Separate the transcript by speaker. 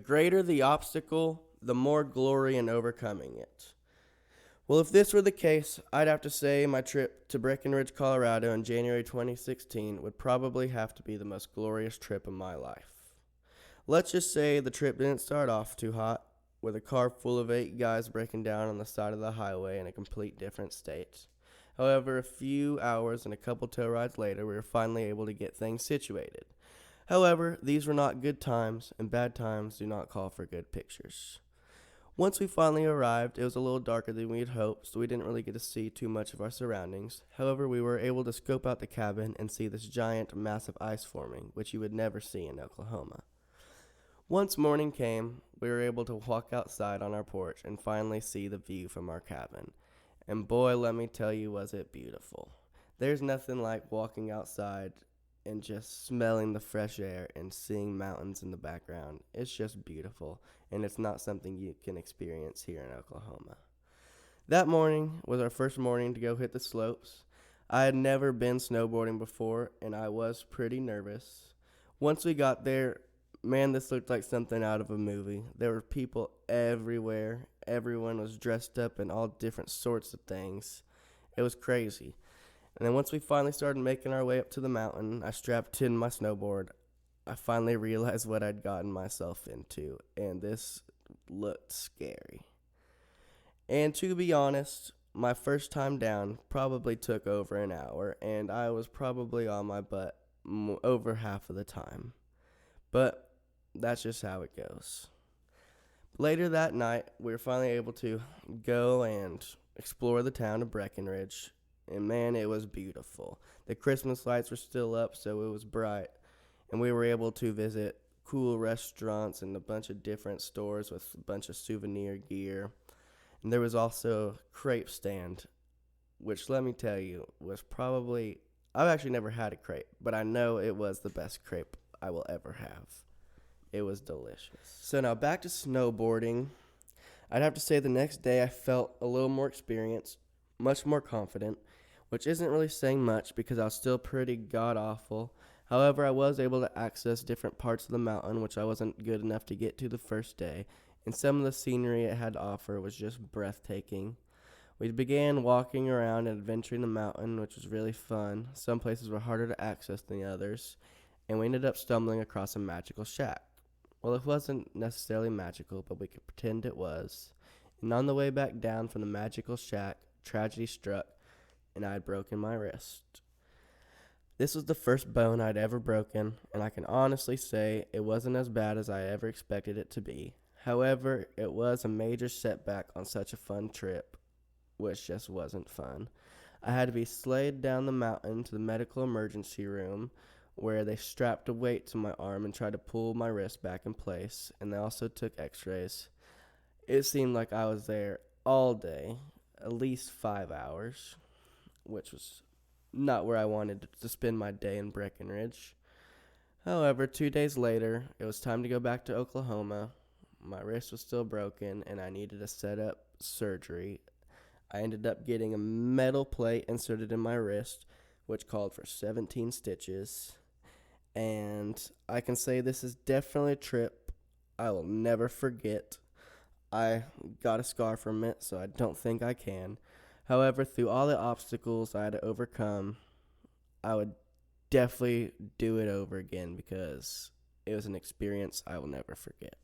Speaker 1: greater the obstacle, the more glory in overcoming it. Well, if this were the case, I'd have to say my trip to Breckenridge, Colorado in January 2016 would probably have to be the most glorious trip of my life. Let's just say the trip didn't start off too hot, with a car full of 8 guys breaking down on the side of the highway in a complete different state. However, a few hours and a couple tow rides later, we were finally able to get things situated. However, these were not good times, and bad times do not call for good pictures. Once we finally arrived, it was a little darker than we had hoped, so we didn't really get to see too much of our surroundings. However, we were able to scope out the cabin and see this giant, massive ice forming, which you would never see in Oklahoma. Once morning came, we were able to walk outside on our porch and finally see the view from our cabin. And boy, let me tell you, was it beautiful. There's nothing like walking outside and just smelling the fresh air and seeing mountains in the background. It's just beautiful, and it's not something you can experience here in Oklahoma. That morning was our first morning to go hit the slopes. I had never been snowboarding before, and I was pretty nervous. Once we got there, man, this looked like something out of a movie. There were people everywhere. Everyone was dressed up in all different sorts of things. It was crazy. And then once we finally started making our way up to the mountain, I strapped in my snowboard. I finally realized what I'd gotten myself into, and this looked scary. And to be honest, my first time down probably took over an hour, and I was probably on my butt over half of the time. But that's just how it goes. Later that night, we were finally able to go and explore the town of Breckenridge. And man, it was beautiful. The Christmas lights were still up, so it was bright. And we were able to visit cool restaurants and a bunch of different stores with a bunch of souvenir gear. And there was also a crepe stand, which let me tell you, was probably, I've actually never had a crepe, but I know it was the best crepe I will ever have. It was delicious. So now back to snowboarding. I'd have to say the next day I felt a little more experienced, much more confident, which isn't really saying much because I was still pretty god-awful. However, I was able to access different parts of the mountain, which I wasn't good enough to get to the first day, and some of the scenery it had to offer was just breathtaking. We began walking around and adventuring the mountain, which was really fun. Some places were harder to access than others, and we ended up stumbling across a magical shack. Well, it wasn't necessarily magical, but we could pretend it was. And on the way back down from the magical shack, tragedy struck, and I had broken my wrist. This was the first bone I'd ever broken, and I can honestly say it wasn't as bad as I ever expected it to be. However, it was a major setback on such a fun trip, which just wasn't fun. I had to be slayed down the mountain to the medical emergency room, where they strapped a weight to my arm and tried to pull my wrist back in place, and they also took x-rays. It seemed like I was there all day, at least 5 hours, which was not where I wanted to spend my day in Breckenridge. However, 2 days later, it was time to go back to Oklahoma. My wrist was still broken, and I needed to set up surgery. I ended up getting a metal plate inserted in my wrist, which called for 17 stitches. And I can say this is definitely a trip I will never forget. I got a scar from it, so I don't think I can. However, through all the obstacles I had to overcome, I would definitely do it over again because it was an experience I will never forget.